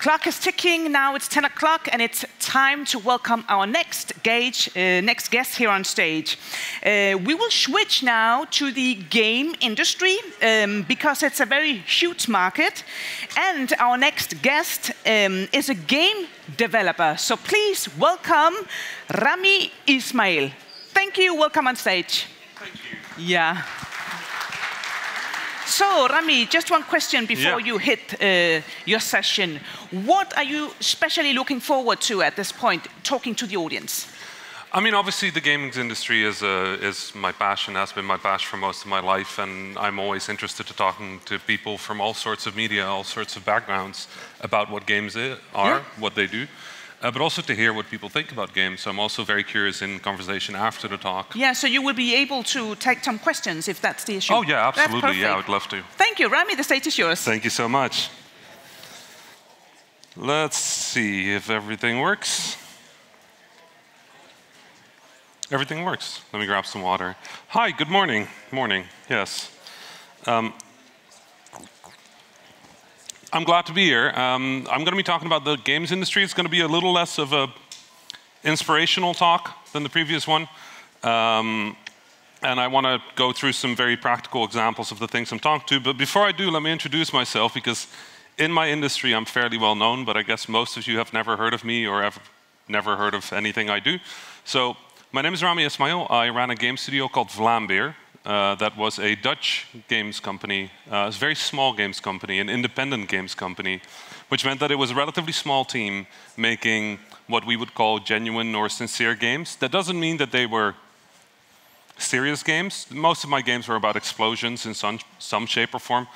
clock is ticking. Now it's 10 o'clock, and it's time to welcome our next guest here on stage. We will switch now to the game industry because it's a very huge market, and our next guest is a game developer. So please welcome Rami Ismail. Thank you. Welcome on stage. Thank you. Yeah. So, Rami, just one question before you hit your session. What are you especially looking forward to at this point, talking to the audience? I mean, obviously, the gaming industry is my passion, has been my passion for most of my life, and I'm always interested in talking to people from all sorts of media, all sorts of backgrounds about what games are, what they do. But also to hear what people think about games. So I'm also very curious in conversation after the talk. Yeah, so you will be able to take some questions if that's the issue. Oh yeah, absolutely. Yeah, I would love to. Thank you, Rami. The stage is yours. Thank you so much. Let's see if everything works. Everything works. Let me grab some water. Hi, good morning. Morning, yes. I'm glad to be here. I'm going to be talking about the games industry. It's going to be a little less of an inspirational talk than the previous one. And I want to go through some very practical examples of the things I'm talking to. But before I do, let me introduce myself, because in my industry, I'm fairly well known, but I guess most of you have never heard of me or have never heard of anything I do. So my name is Rami Ismail. I ran a game studio called Flere. That was a Dutch games company, a very small games company, an independent games company, which meant that it was a relatively small team making what we would call genuine or sincere games. That doesn't mean that they were serious games. Most of my games were about explosions in some shape or form,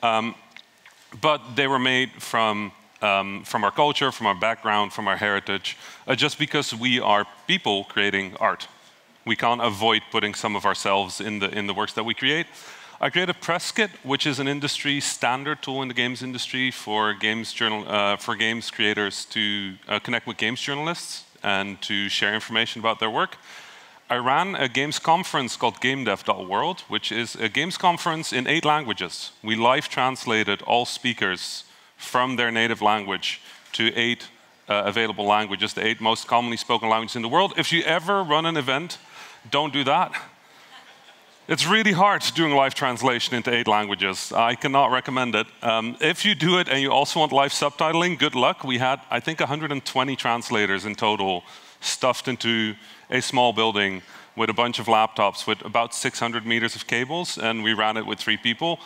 but they were made from our culture, from our background, from our heritage, just because we are people creating art. We can't avoid putting some of ourselves in the works that we create. I created Press Kit, which is an industry standard tool in the games industry for games creators to connect with games journalists and to share information about their work. I ran a games conference called GameDev.world, which is a games conference in 8 languages. We live translated all speakers from their native language to 8 available languages, the 8 most commonly spoken languages in the world. If you ever run an event, don't do that. It's really hard doing live translation into 8 languages. I cannot recommend it. If you do it and you also want live subtitling, good luck. We had, I think, 120 translators in total stuffed into a small building with a bunch of laptops with about 600 meters of cables, and we ran it with 3 people.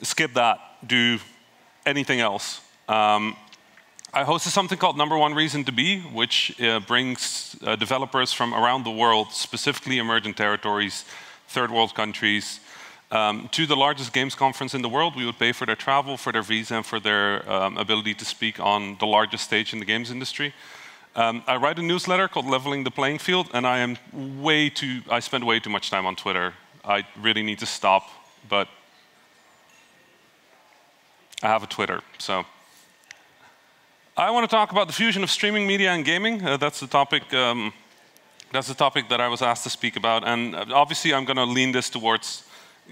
Skip that. Do anything else. I hosted something called Number One Reason to Be, which brings developers from around the world, specifically emerging territories, third world countries, to the largest games conference in the world. We would pay for their travel, for their visa, and for their ability to speak on the largest stage in the games industry. I write a newsletter called Leveling the Playing Field, and I spend way too much time on Twitter. I really need to stop, but I have a Twitter, so. I want to talk about the fusion of streaming media and gaming. That's the topic that I was asked to speak about. And obviously, I'm going to lean this towards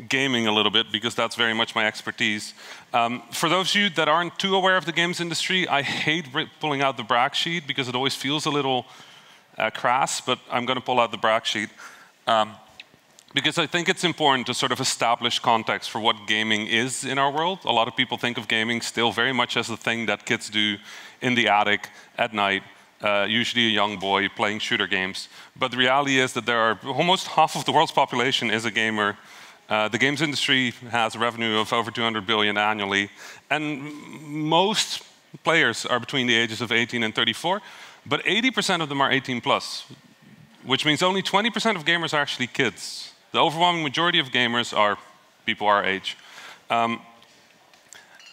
gaming a little bit, because that's very much my expertise. For those of you that aren't too aware of the games industry, I hate pulling out the brag sheet, because it always feels a little crass, but I'm going to pull out the brag sheet. Because I think it's important to sort of establish context for what gaming is in our world. A lot of people think of gaming still very much as the thing that kids do in the attic at night, usually a young boy playing shooter games. But the reality is that there are almost half of the world's population is a gamer. The games industry has a revenue of over 200 billion annually, and most players are between the ages of 18 and 34, but 80% of them are 18 plus, which means only 20% of gamers are actually kids. The overwhelming majority of gamers are people our age.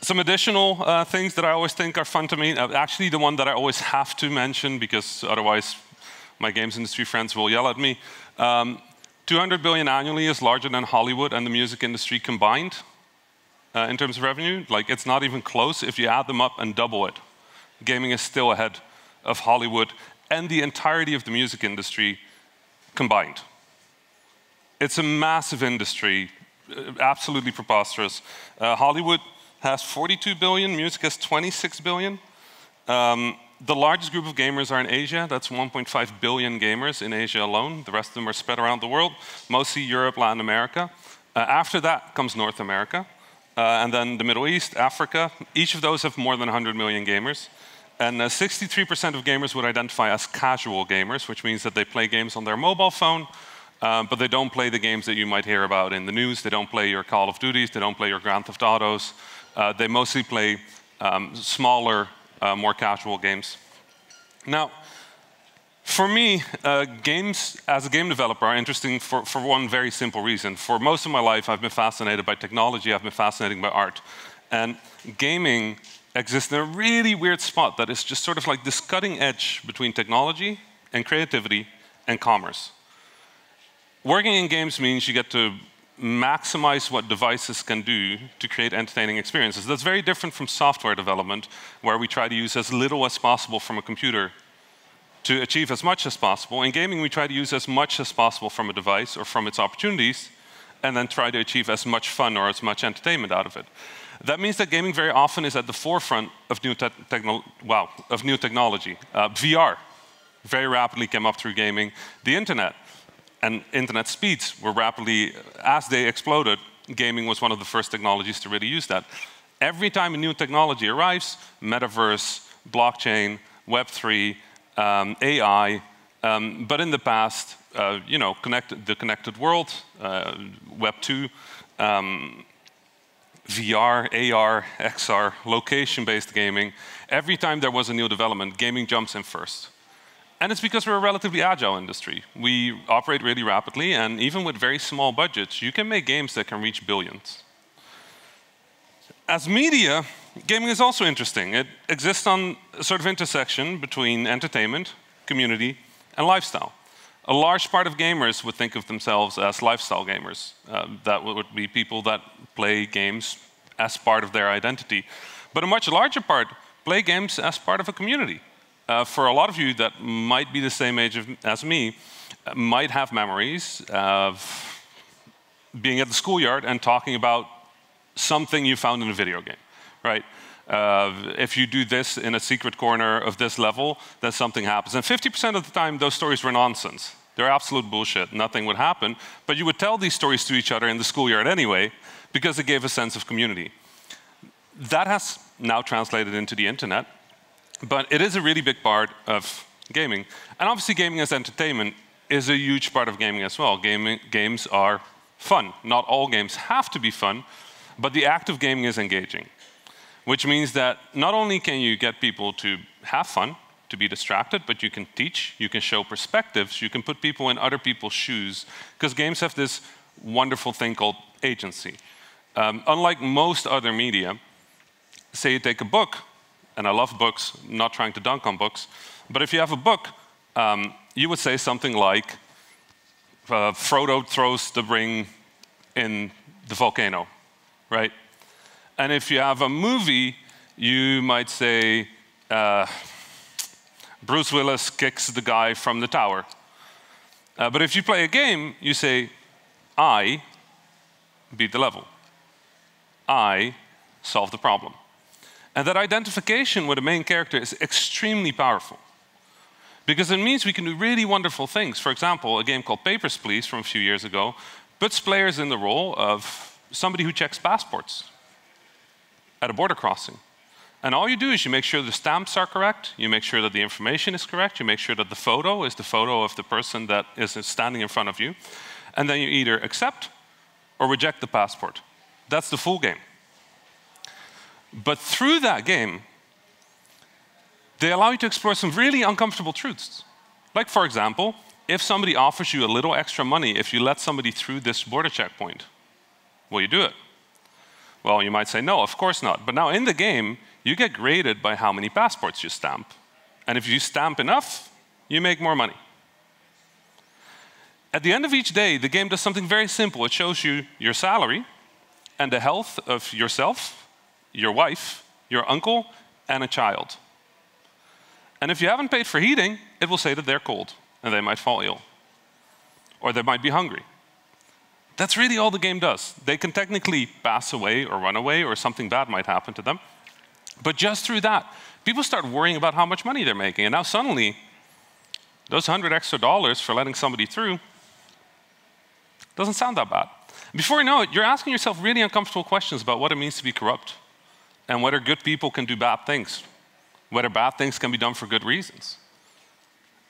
Some additional things that I always think are fun to me, actually the one that I always have to mention, because otherwise my games industry friends will yell at me. 200 billion annually is larger than Hollywood and the music industry combined in terms of revenue. Like, it's not even close. If you add them up and double it, gaming is still ahead of Hollywood and the entirety of the music industry combined. It's a massive industry, absolutely preposterous. Hollywood has 42 billion, music has 26 billion. The largest group of gamers are in Asia. That's 1.5 billion gamers in Asia alone. The rest of them are spread around the world, mostly Europe, Latin America. After that comes North America, and then the Middle East, Africa. Each of those have more than 100 million gamers. And 63% of gamers would identify as casual gamers, which means that they play games on their mobile phone, but they don't play the games that you might hear about in the news. They don't play your Call of Duties. They don't play your Grand Theft Autos. They mostly play smaller, more casual games. Now, for me, games as a game developer are interesting for one very simple reason. For most of my life, I've been fascinated by technology. I've been fascinated by art. And gaming exists in a really weird spot that is just sort of like this cutting edge between technology and creativity and commerce. Working in games means you get to maximize what devices can do to create entertaining experiences. That's very different from software development, where we try to use as little as possible from a computer to achieve as much as possible. In gaming, we try to use as much as possible from a device or from its opportunities, and then try to achieve as much fun or as much entertainment out of it. That means that gaming very often is at the forefront of new technology. VR very rapidly came up through gaming. The internet and internet speeds were rapidly, as they exploded, gaming was one of the first technologies to really use that. Every time a new technology arrives, metaverse, blockchain, Web3, AI, but in the past, the connected world, Web2, VR, AR, XR, location-based gaming. Every time there was a new development, gaming jumps in first. And it's because we're a relatively agile industry. We operate really rapidly, and even with very small budgets, you can make games that can reach billions. As media, gaming is also interesting. It exists on a sort of intersection between entertainment, community, and lifestyle. A large part of gamers would think of themselves as lifestyle gamers. That would be people that play games as part of their identity. But a much larger part play games as part of a community. For a lot of you that might be the same age as me, might have memories of being at the schoolyard and talking about something you found in a video game, right? If you do this in a secret corner of this level, then something happens. And 50% of the time, those stories were nonsense. They're absolute bullshit. Nothing would happen. But you would tell these stories to each other in the schoolyard anyway, because it gave a sense of community. That has now translated into the internet, but it is a really big part of gaming. And obviously, gaming as entertainment is a huge part of gaming as well. Games are fun. Not all games have to be fun, but the act of gaming is engaging, which means that not only can you get people to have fun, to be distracted, but you can teach, you can show perspectives, you can put people in other people's shoes, because games have this wonderful thing called agency. Unlike most other media, say you take a book, and I love books, I'm not trying to dunk on books, but if you have a book, you would say something like, Frodo throws the ring in the volcano, right? And if you have a movie, you might say, Bruce Willis kicks the guy from the tower. But if you play a game, you say, I beat the level. I solve the problem. And that identification with the main character is extremely powerful, because it means we can do really wonderful things. For example, a game called Papers, Please from a few years ago puts players in the role of somebody who checks passports at a border crossing. And all you do is you make sure the stamps are correct, you make sure that the information is correct, you make sure that the photo is the photo of the person that is standing in front of you, and then you either accept or reject the passport. That's the full game. But through that game, they allow you to explore some really uncomfortable truths. Like, for example, if somebody offers you a little extra money if you let somebody through this border checkpoint, will you do it? Well, you might say, no, of course not. But now in the game, you get graded by how many passports you stamp. And if you stamp enough, you make more money. At the end of each day, the game does something very simple. It shows you your salary and the health of yourself, your wife, your uncle, and a child. And if you haven't paid for heating, it will say that they're cold and they might fall ill, or they might be hungry. That's really all the game does. They can technically pass away or run away or something bad might happen to them. But just through that, people start worrying about how much money they're making. And now suddenly, those $100 extra for letting somebody through doesn't sound that bad. Before you know it, you're asking yourself really uncomfortable questions about what it means to be corrupt and whether good people can do bad things, whether bad things can be done for good reasons.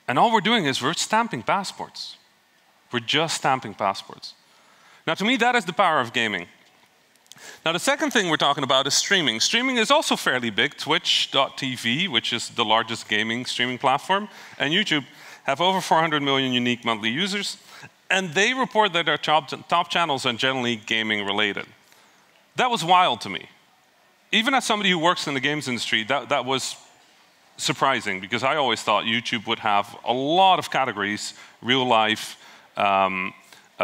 And all we're doing is we're stamping passports. We're just stamping passports. Now, to me, that is the power of gaming. Now, the second thing we're talking about is streaming. Streaming is also fairly big. Twitch.tv, which is the largest gaming streaming platform, and YouTube have over 400 million unique monthly users. And they report that their top channels are generally gaming related. That was wild to me. Even as somebody who works in the games industry, that was surprising, because I always thought YouTube would have a lot of categories: real life,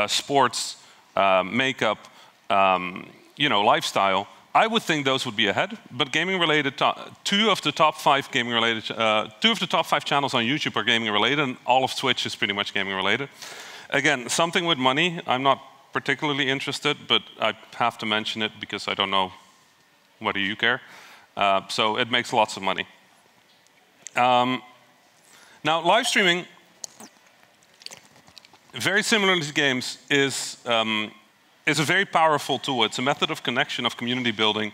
sports, makeup, lifestyle. I would think those would be ahead, but gaming-related, two of the top five channels on YouTube are gaming-related, and all of Twitch is pretty much gaming-related. Again, something with money. I'm not particularly interested, but I have to mention it because I don't know whether you care. So it makes lots of money. Now, live streaming, very similar to games, is a very powerful tool. It's a method of connection, of community building.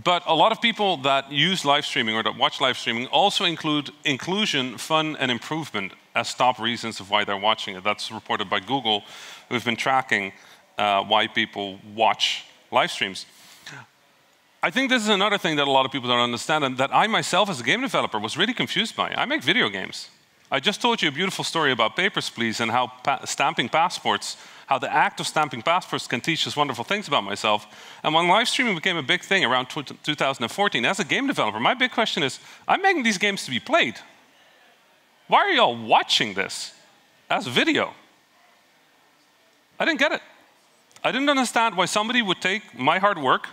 But a lot of people that use live streaming or that watch live streaming also include inclusion, fun, and improvement as top reasons of why they're watching it. That's reported by Google, who've been tracking why people watch live streams. I think this is another thing that a lot of people don't understand, and that I myself as a game developer was really confused by. I make video games. I just told you a beautiful story about Papers, Please, and how stamping passports, how the act of stamping passports can teach us wonderful things about myself. And when live streaming became a big thing around 2014, as a game developer, my big question is, I'm making these games to be played. Why are you all watching this as video? I didn't get it. I didn't understand why somebody would take my hard work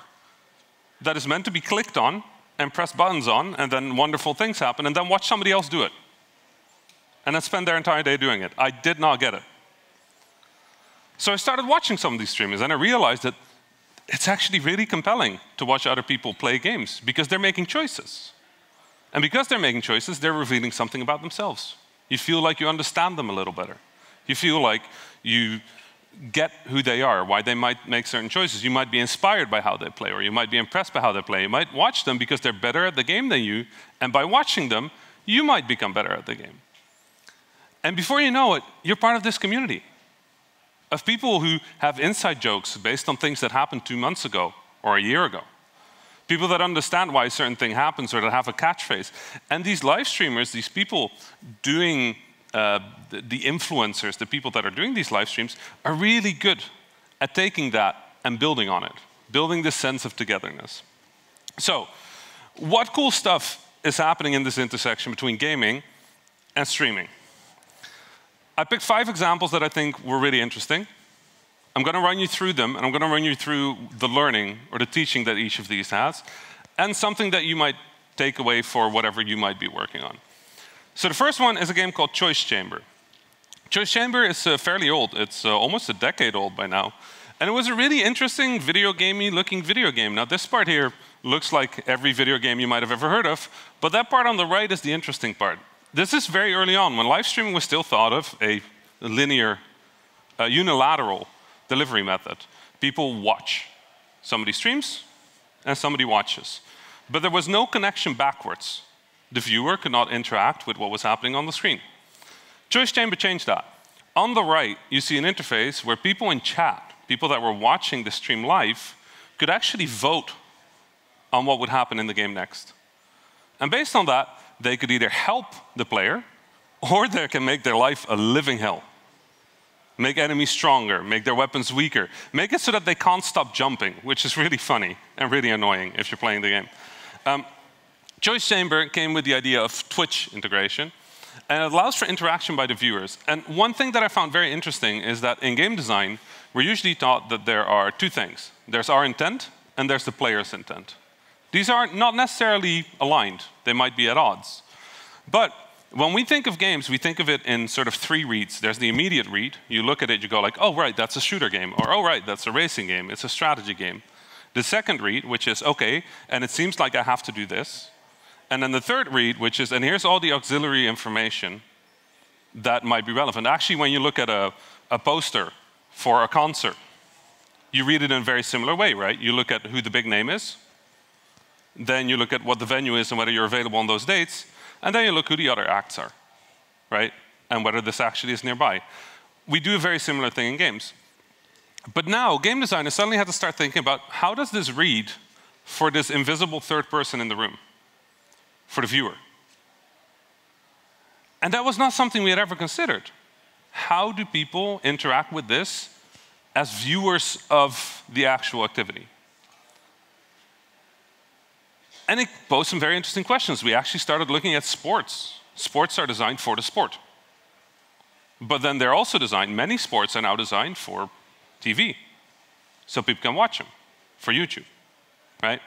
that is meant to be clicked on and press buttons on, and then wonderful things happen, and then watch somebody else do it. And then spend their entire day doing it. I did not get it. So I started watching some of these streamers, and I realized that it's actually really compelling to watch other people play games, because they're making choices. And because they're making choices, they're revealing something about themselves. You feel like you understand them a little better. You feel like you get who they are, why they might make certain choices. You might be inspired by how they play, or you might be impressed by how they play. You might watch them because they're better at the game than you, and by watching them, you might become better at the game. And before you know it, you're part of this community of people who have inside jokes based on things that happened 2 months ago or a year ago. People that understand why a certain thing happens, or that have a catchphrase. And these live streamers, these people doing the influencers, the people that are doing these live streams, are really good at taking that and building on it, building this sense of togetherness. So, what cool stuff is happening in this intersection between gaming and streaming? I picked 5 examples that I think were really interesting. I'm going to run you through them, and I'm going to run you through the learning or the teaching that each of these has, and something that you might take away for whatever you might be working on. So the first one is a game called Choice Chamber. Choice Chamber is fairly old. It's almost a decade old by now. And it was a really interesting video gamey looking video game. Now this part here looks like every video game you might have ever heard of, but that part on the right is the interesting part. This is very early on, when live streaming was still thought of a linear, unilateral delivery method. People watch. Somebody streams, and somebody watches. But there was no connection backwards. The viewer could not interact with what was happening on the screen. Choice Chamber changed that. On the right, you see an interface where people in chat, people that were watching the stream live, could actually vote on what would happen in the game next. And based on that, they could either help the player, or they can make their life a living hell. Make enemies stronger, make their weapons weaker, make it so that they can't stop jumping, which is really funny and really annoying if you're playing the game. Choice Chamber came with the idea of Twitch integration, and it allows for interaction by the viewers. And one thing that I found very interesting is that in game design, we're usually taught that there are 2 things. There's our intent, and there's the player's intent. These are not necessarily aligned. They might be at odds. But When we think of games, we think of it in sort of 3 reads. There's the immediate read. You look at it, you go like, oh, right, that's a shooter game. Or, oh, right, that's a racing game. It's a strategy game. The second read, which is, OK, and it seems like I have to do this. And then the third read, which is, and here's all the auxiliary information that might be relevant. Actually, when you look at a poster for a concert, you read it in a very similar way, right? You look at who the big name is. Then you look at what the venue is and whether you're available on those dates. And then you look who the other acts are, right? And whether this actually is nearby. We do a very similar thing in games. But now, game designers suddenly had to start thinking about how does this read for this invisible third person in the room, for the viewer? And that was not something we had ever considered. How do people interact with this as viewers of the actual activity? And it posed some very interesting questions. We actually started looking at sports. Sports are designed for the sport. But then they're also designed, many sports are now designed for TV, so people can watch them, for YouTube, right?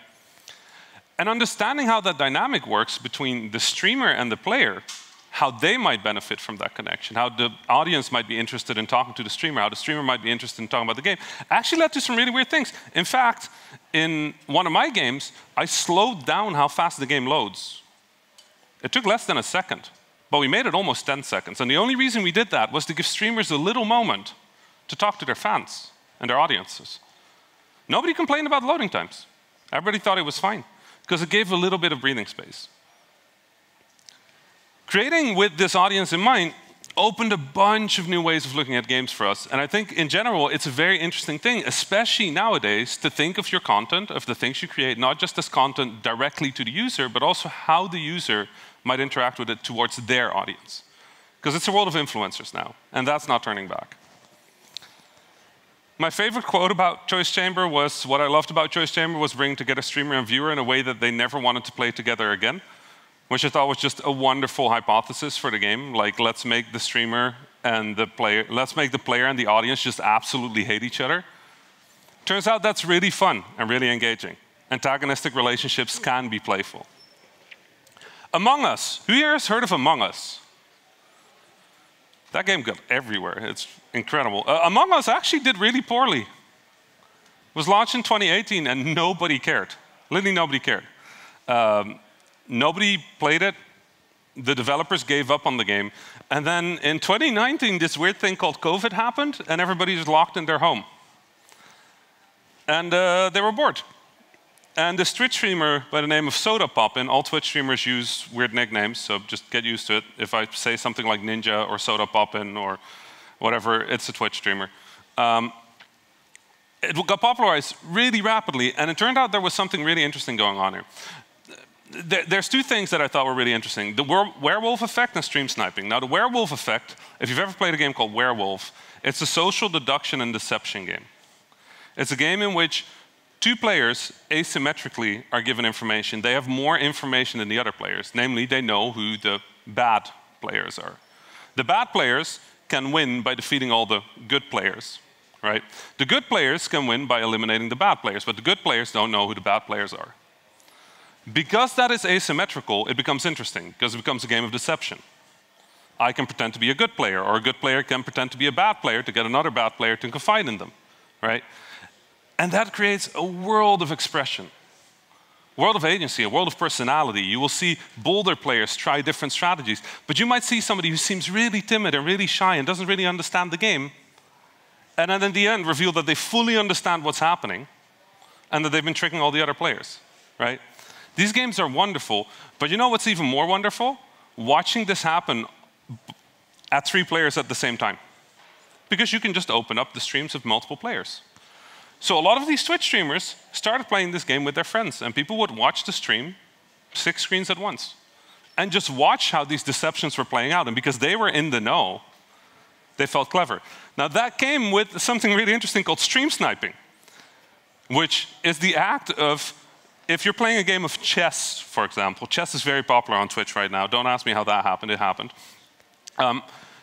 And understanding how that dynamic works between the streamer and the player, how they might benefit from that connection, how the audience might be interested in talking to the streamer, how the streamer might be interested in talking about the game, actually led to some really weird things. In fact, in one of my games, I slowed down how fast the game loads. It took less than a second, but we made it almost 10 seconds. And the only reason we did that was to give streamers a little moment to talk to their fans and their audiences. Nobody complained about loading times. Everybody thought it was fine, because it gave a little bit of breathing space. Creating with this audience in mind opened a bunch of new ways of looking at games for us. And I think, in general, it's a very interesting thing, especially nowadays, to think of your content, of the things you create, not just as content directly to the user, but also how the user might interact with it towards their audience. Because it's a world of influencers now, and that's not turning back. My favorite quote about Choice Chamber was, what I loved about Choice Chamber was bringing together streamer and viewer in a way that they never wanted to play together again, which I thought was just a wonderful hypothesis for the game. Like, let's make the streamer and the player, let's make the player and the audience just absolutely hate each other. Turns out that's really fun and really engaging. Antagonistic relationships can be playful. Among Us. Who here has heard of Among Us? That game got everywhere. It's incredible. Among Us actually did really poorly. It was launched in 2018 and nobody cared. Literally nobody cared. Nobody played it. The developers gave up on the game. And then in 2019, this weird thing called COVID happened, and everybody was locked in their home. And they were bored. And this Twitch streamer by the name of Soda Poppin, all Twitch streamers use weird nicknames, so just get used to it. If I say something like Ninja or Soda Poppin or whatever, it's a Twitch streamer. It got popularized really rapidly, and it turned out there was something really interesting going on here. There's 2 things that I thought were really interesting. The werewolf effect and stream sniping. Now, the werewolf effect, if you've ever played a game called Werewolf, it's a social deduction and deception game. It's a game in which 2 players asymmetrically are given information. They have more information than the other players. Namely, they know who the bad players are. The bad players can win by defeating all the good players, right? The good players can win by eliminating the bad players, but the good players don't know who the bad players are. Because that is asymmetrical, it becomes interesting, because it becomes a game of deception. I can pretend to be a good player, or a good player can pretend to be a bad player to get another bad player to confide in them, right? And that creates a world of expression, a world of agency, a world of personality. You will see bolder players try different strategies, but you might see somebody who seems really timid and really shy and doesn't really understand the game, and then in the end reveal that they fully understand what's happening and that they've been tricking all the other players, right? These games are wonderful, but you know what's even more wonderful? Watching this happen at 3 players at the same time. Because you can just open up the streams of multiple players. So a lot of these Twitch streamers started playing this game with their friends, and people would watch the stream 6 screens at once and just watch how these deceptions were playing out. And because they were in the know, they felt clever. Now that came with something really interesting called stream sniping, which is the act of, if you're playing a game of chess, for example, chess is very popular on Twitch right now. Don't ask me how that happened, it happened.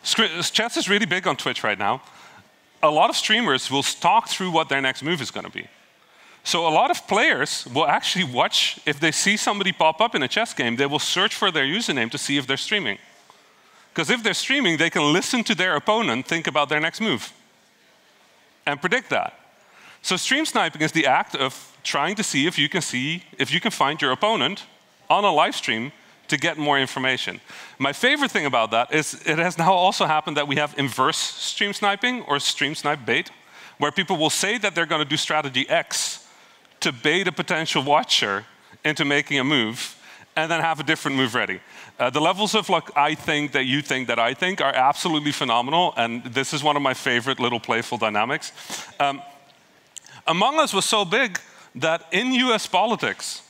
Chess is really big on Twitch right now. A lot of streamers will talk through what their next move is going to be. So a lot of players will actually watch, if they see somebody pop up in a chess game, they will search for their username to see if they're streaming. Because if they're streaming, they can listen to their opponent think about their next move and predict that. So stream sniping is the act of trying to see if you can find your opponent on a live stream to get more information. My favorite thing about that is it has now also happened that we have inverse stream sniping or stream snipe bait, where people will say that they're going to do strategy X to bait a potential watcher into making a move and then have a different move ready. The levels of like I think that you think that I think are absolutely phenomenal, and this is one of my favorite little playful dynamics. Among Us was so big that in US politics,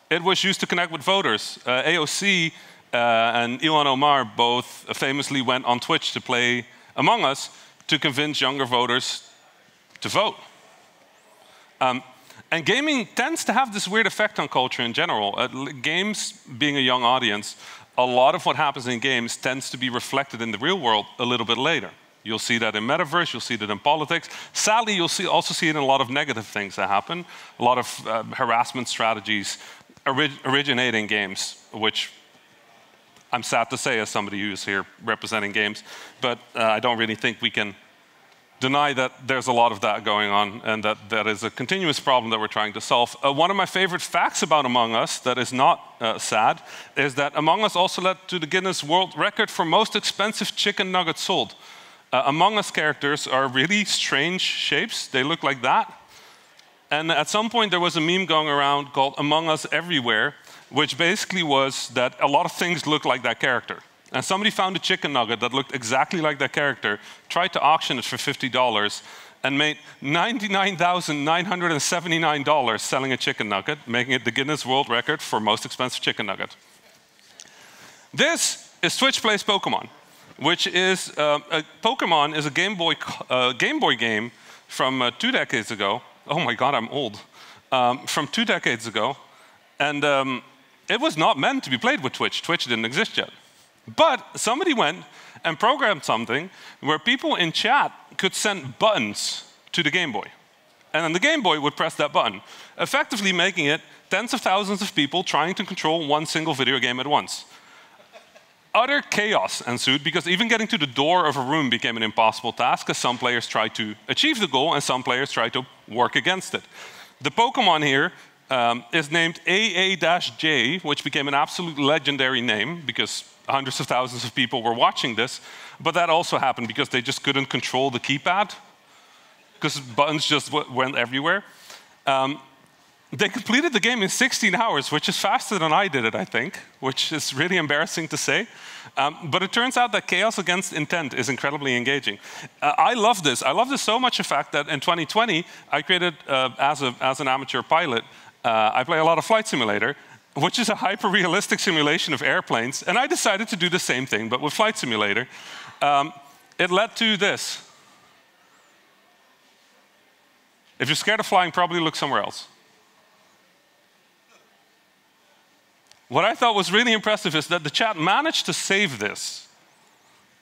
it was used to connect with voters. AOC and Ilhan Omar both famously went on Twitch to play Among Us to convince younger voters to vote. And gaming tends to have this weird effect on culture in general. Games being a young audience, a lot of what happens in games tends to be reflected in the real world a little bit later. You'll see that in metaverse, you'll see that in politics. Sadly, you'll also see it in a lot of negative things that happen, a lot of harassment strategies originate in games, which I'm sad to say as somebody who's here representing games, but I don't really think we can deny that there's a lot of that going on and that that is a continuous problem that we're trying to solve. One of my favorite facts about Among Us that is not sad is that Among Us also led to the Guinness World Record for most expensive chicken nuggets sold. Among Us characters are really strange shapes. They look like that. And at some point there was a meme going around called Among Us Everywhere, which basically was that a lot of things look like that character. And somebody found a chicken nugget that looked exactly like that character, tried to auction it for $50, and made $99,979 selling a chicken nugget, making it the Guinness World Record for most expensive chicken nugget. This is Twitch Plays Pokemon, which is Pokemon is a Game Boy game from 2 decades ago. Oh my God, I'm old. From 2 decades ago, and it was not meant to be played with Twitch. Twitch didn't exist yet. But somebody went and programmed something where people in chat could send buttons to the Game Boy. And then the Game Boy would press that button, effectively making it tens of thousands of people trying to control one single video game at once. Utter chaos ensued because even getting to the door of a room became an impossible task as some players tried to achieve the goal and some players tried to work against it. The Pokemon here is named AA-J, which became an absolute legendary name because hundreds of thousands of people were watching this, but that also happened because they just couldn't control the keypad, because buttons just went everywhere. They completed the game in 16 hours, which is faster than I did it, I think, which is really embarrassing to say. But it turns out that chaos against intent is incredibly engaging. I love this. I love this so much, in fact, that in 2020, I created, as an amateur pilot, I play a lot of Flight Simulator, which is a hyper-realistic simulation of airplanes, and I decided to do the same thing, but with Flight Simulator. It led to this. If you're scared of flying, probably look somewhere else. What I thought was really impressive is that the chat managed to save this,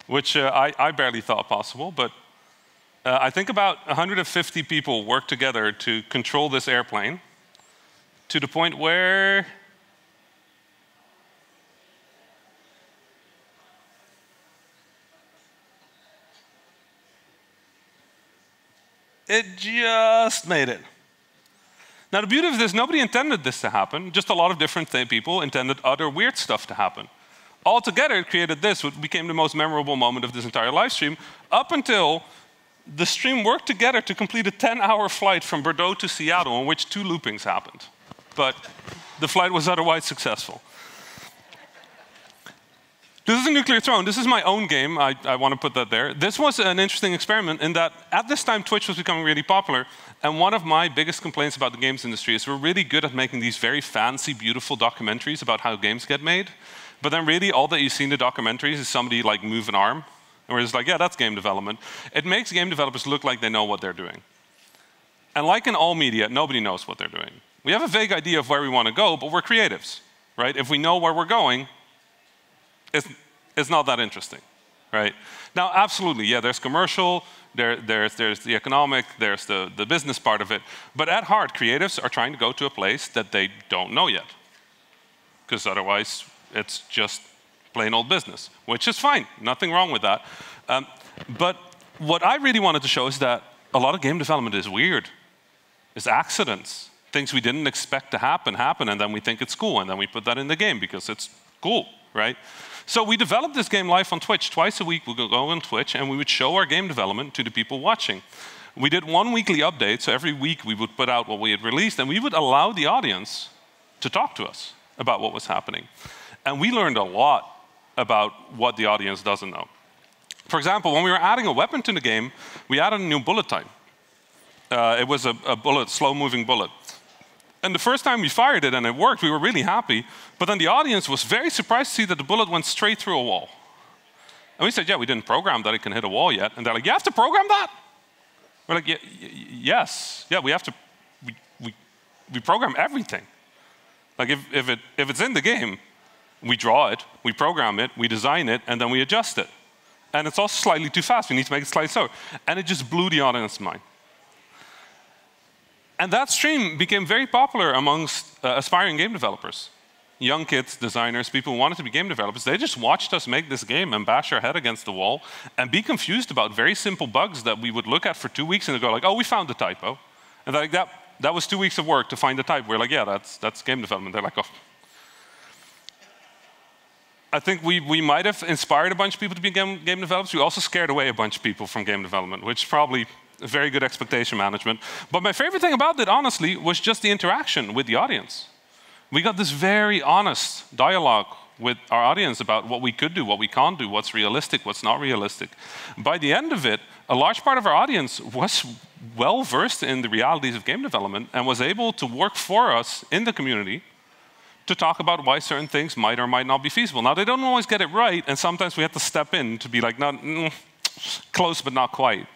which I barely thought possible, but I think about 150 people worked together to control this airplane to the point where it just made it. Now, the beauty of this, nobody intended this to happen. Just a lot of different people intended other weird stuff to happen. Altogether, it created this, which became the most memorable moment of this entire live stream, up until the stream worked together to complete a 10-hour flight from Bordeaux to Seattle, in which 2 loopings happened. But the flight was otherwise successful. This is a Nuclear Throne. This is my own game. I want to put that there. This was an interesting experiment in that at this time Twitch was becoming really popular, and one of my biggest complaints about the games industry is we're really good at making these very fancy, beautiful documentaries about how games get made, but then really all that you see in the documentaries is somebody like move an arm, and we're just like, yeah, that's game development. It makes game developers look like they know what they're doing. And like in all media, nobody knows what they're doing. We have a vague idea of where we want to go, but we're creatives, right? If we know where we're going, it's not that interesting, right? Now, absolutely, yeah, there's commercial, there's the economic, there's the business part of it. But at heart, creatives are trying to go to a place that they don't know yet. Because otherwise, it's just plain old business, which is fine. Nothing wrong with that. But what I really wanted to show is that a lot of game development is weird. It's accidents. Things we didn't expect to happen, and then we think it's cool, and then we put that in the game because it's cool, right? So we developed this game live on Twitch. Twice a week we would go on Twitch, and we would show our game development to the people watching. We did one weekly update, so every week we would put out what we had released, and we would allow the audience to talk to us about what was happening. And we learned a lot about what the audience doesn't know. For example, when we were adding a weapon to the game, we added a new bullet type. It was a bullet, slow-moving bullet. And the first time we fired it and it worked, we were really happy. But then the audience was very surprised to see that the bullet went straight through a wall. And we said, yeah, we didn't program that it can hit a wall yet. And they're like, you have to program that? We're like, yes. Yeah, we have to. We program everything. Like if it's in the game, we draw it, we program it, we design it, and then we adjust it. And it's also slightly too fast. We need to make it slightly slower. And it just blew the audience's mind. And that stream became very popular amongst aspiring game developers. Young kids, designers, people who wanted to be game developers, they just watched us make this game and bash our head against the wall and be confused about very simple bugs that we would look at for 2 weeks and go like, oh, we found the typo. And like that was 2 weeks of work to find the typo. We're like, yeah, that's game development. They're like, oh. I think we might have inspired a bunch of people to be game developers. We also scared away a bunch of people from game development, which is probably very good expectation management. But my favorite thing about it, honestly, was just the interaction with the audience. We got this very honest dialogue with our audience about what we could do, what we can't do, what's realistic, what's not realistic. By the end of it, a large part of our audience was well versed in the realities of game development and was able to work for us in the community to talk about why certain things might or might not be feasible. Now, they don't always get it right, and sometimes we have to step in to be like, no, close but not quite.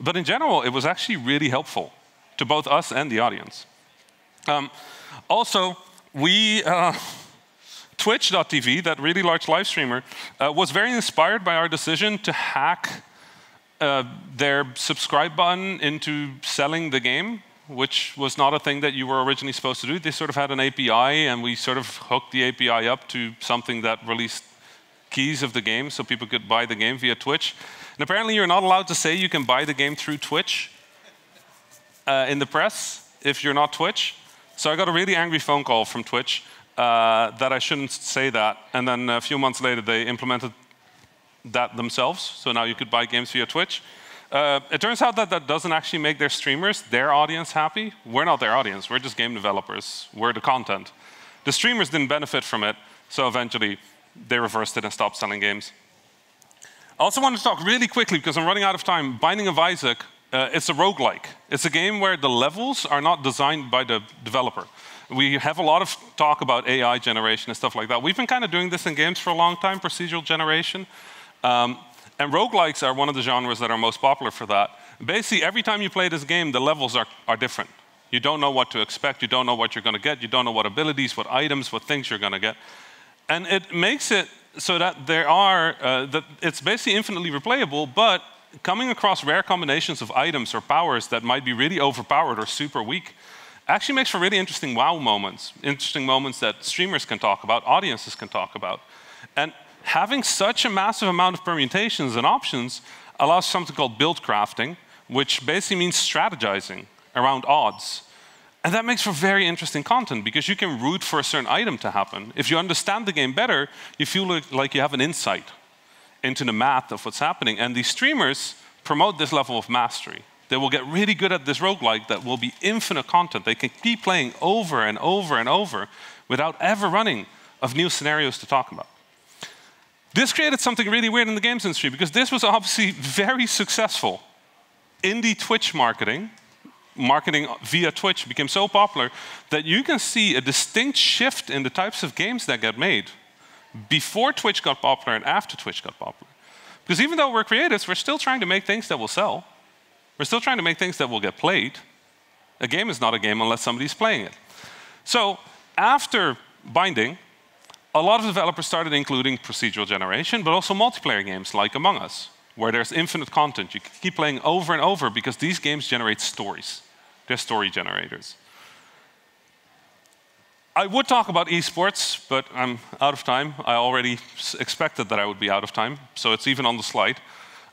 But in general, it was actually really helpful to both us and the audience. Also, Twitch.tv, that really large live streamer, was very inspired by our decision to hack their subscribe button into selling the game, which was not a thing that you were originally supposed to do. They sort of had an API, and we sort of hooked the API up to something that released keys of the game so people could buy the game via Twitch. And apparently you're not allowed to say you can buy the game through Twitch in the press if you're not Twitch. So I got a really angry phone call from Twitch that I shouldn't say that. And then a few months later, they implemented that themselves. So now you could buy games via Twitch. It turns out that that doesn't actually make their streamers, their audience, happy. We're not their audience. We're just game developers. We're the content. The streamers didn't benefit from it. So eventually, they reversed it and stopped selling games. I also want to talk really quickly, because I'm running out of time, Binding of Isaac. It's a roguelike. It's a game where the levels are not designed by the developer. We have a lot of talk about AI generation and stuff like that. We've been kind of doing this in games for a long time, procedural generation. And roguelikes are one of the genres that are most popular for that. Basically, every time you play this game, the levels are different. You don't know what to expect. You don't know what you're going to get. You don't know what abilities, what items, what things you're going to get. And it makes it so that it's basically infinitely replayable, but coming across rare combinations of items or powers that might be really overpowered or super weak actually makes for really interesting wow moments that streamers can talk about, audiences can talk about. And having such a massive amount of permutations and options allows something called build crafting, which basically means strategizing around odds. And that makes for very interesting content, because you can root for a certain item to happen. If you understand the game better, you feel like you have an insight into the math of what's happening. And these streamers promote this level of mastery. They will get really good at this roguelike that will be infinite content. They can keep playing over and over and over without ever running of new scenarios to talk about. This created something really weird in the games industry, because this was obviously very successful. Indie Twitch marketing via Twitch became so popular that you can see a distinct shift in the types of games that get made before Twitch got popular and after Twitch got popular. Because even though we're creatives, we're still trying to make things that will sell. We're still trying to make things that will get played. A game is not a game unless somebody's playing it. So after Binding, a lot of developers started including procedural generation, but also multiplayer games like Among Us, where there's infinite content. You can keep playing over and over because these games generate stories. They're story generators. I would talk about esports, but I'm out of time. I already expected that I would be out of time, so it's even on the slide.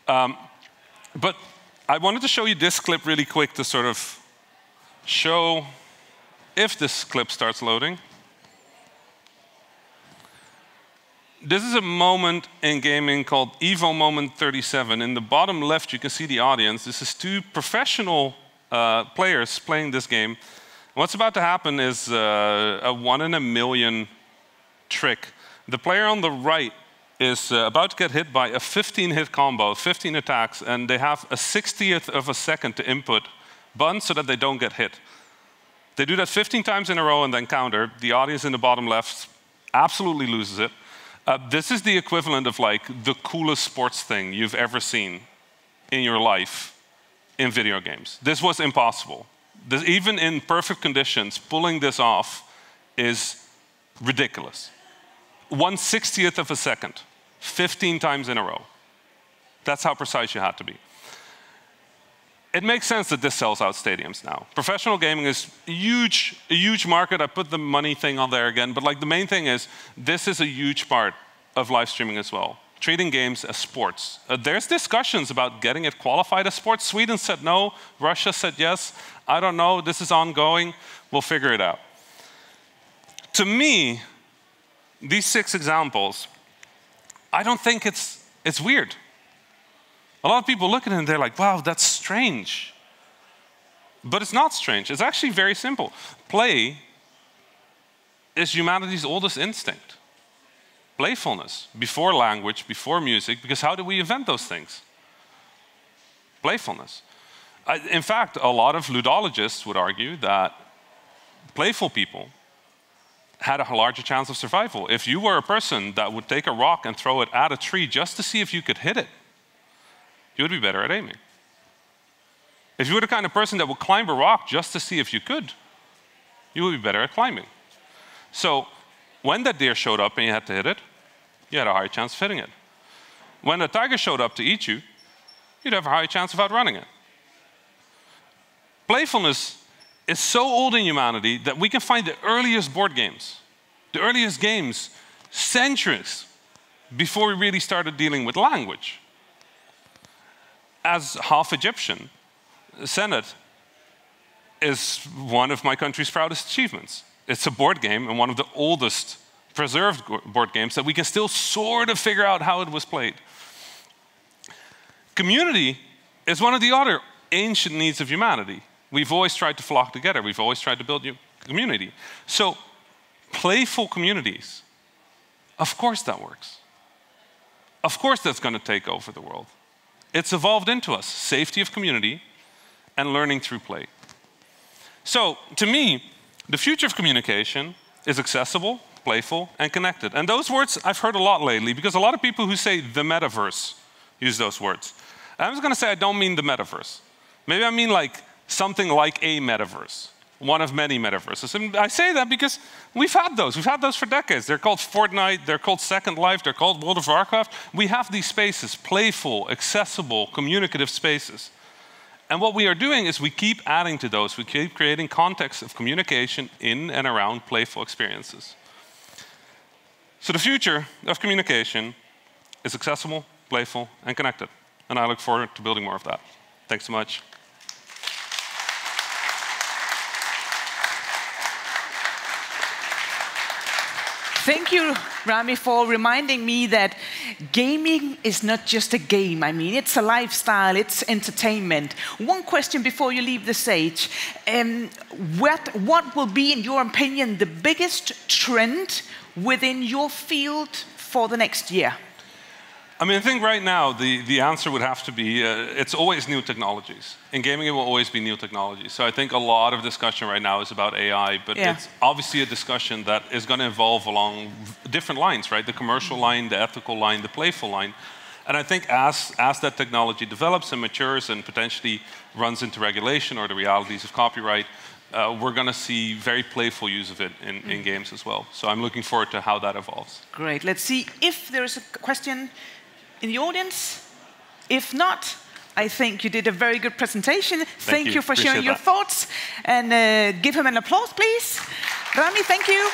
But I wanted to show you this clip really quick to sort of show if this clip starts loading. This is a moment in gaming called Evo Moment 37. In the bottom left, you can see the audience. This is 2 professional players playing this game. What's about to happen is a 1 in a million trick. The player on the right is about to get hit by a 15-hit combo, 15 attacks, and they have a 60th of a second to input buttons so that they don't get hit. They do that 15 times in a row and then counter. The audience in the bottom left absolutely loses it. This is the equivalent of like the coolest sports thing you've ever seen in your life in video games. This was impossible. Even in perfect conditions, pulling this off is ridiculous. 1/60th of a second, 15 times in a row. That's how precise you had to be. It makes sense that this sells out stadiums now. Professional gaming is a huge market. I put the money thing on there again, but like the main thing is, this is a huge part of live streaming as well. Treating games as sports. There's discussions about getting it qualified as sports. Sweden said no, Russia said yes. I don't know, this is ongoing. We'll figure it out. To me, these 6 examples, I don't think it's weird. A lot of people look at it and they're like, wow, that's strange. But it's not strange. It's actually very simple. Play is humanity's oldest instinct. Playfulness, before language, before music, because how do we invent those things? Playfulness. In fact, a lot of ludologists would argue that playful people had a larger chance of survival. If you were a person that would take a rock and throw it at a tree just to see if you could hit it, you would be better at aiming. If you were the kind of person that would climb a rock just to see if you could, you would be better at climbing. So when that deer showed up and you had to hit it, you had a higher chance of hitting it. When a tiger showed up to eat you, you'd have a higher chance of outrunning it. Playfulness is so old in humanity that we can find the earliest board games, the earliest games, centuries before we really started dealing with language. As half Egyptian, Senet is one of my country's proudest achievements. It's a board game and one of the oldest preserved board games that we can still sort of figure out how it was played. Community is one of the other ancient needs of humanity. We've always tried to flock together. We've always tried to build community. So playful communities, of course that works. Of course that's going to take over the world. It's evolved into us, safety of community and learning through play. So to me, the future of communication is accessible, playful, and connected. And those words I've heard a lot lately because a lot of people who say the metaverse use those words. And I was going to say I don't mean the metaverse. Maybe I mean like something like a metaverse, one of many metaverses. And I say that because we've had those. We've had those for decades. They're called Fortnite, they're called Second Life, they're called World of Warcraft. We have these spaces, playful, accessible, communicative spaces. And what we are doing is we keep adding to those. We keep creating contexts of communication in and around playful experiences. So the future of communication is accessible, playful, and connected. And I look forward to building more of that. Thanks so much. Thank you, Rami, for reminding me that gaming is not just a game. I mean, it's a lifestyle, it's entertainment. One question before you leave the stage. What will be, in your opinion, the biggest trend within your field for the next year? I mean, I think right now the answer would have to be it's always new technologies. In gaming, it will always be new technologies. So I think a lot of discussion right now is about AI, but it's obviously a discussion that is going to evolve along different lines, right? The commercial line, the ethical line, the playful line. And I think as that technology develops and matures and potentially runs into regulation or the realities of copyright, we're going to see very playful use of it in games as well. So I'm looking forward to how that evolves. Great. Let's see if there's a question in the audience. If not, I think you did a very good presentation. Thank you for sharing your thoughts. And give him an applause, please. Rami, thank you.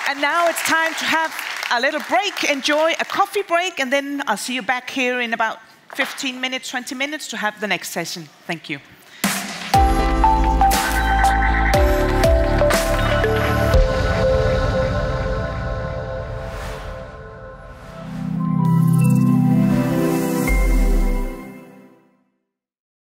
And now it's time to have a little break. Enjoy a coffee break, and then I'll see you back here in about 15 minutes, 20 minutes to have the next session. Thank you.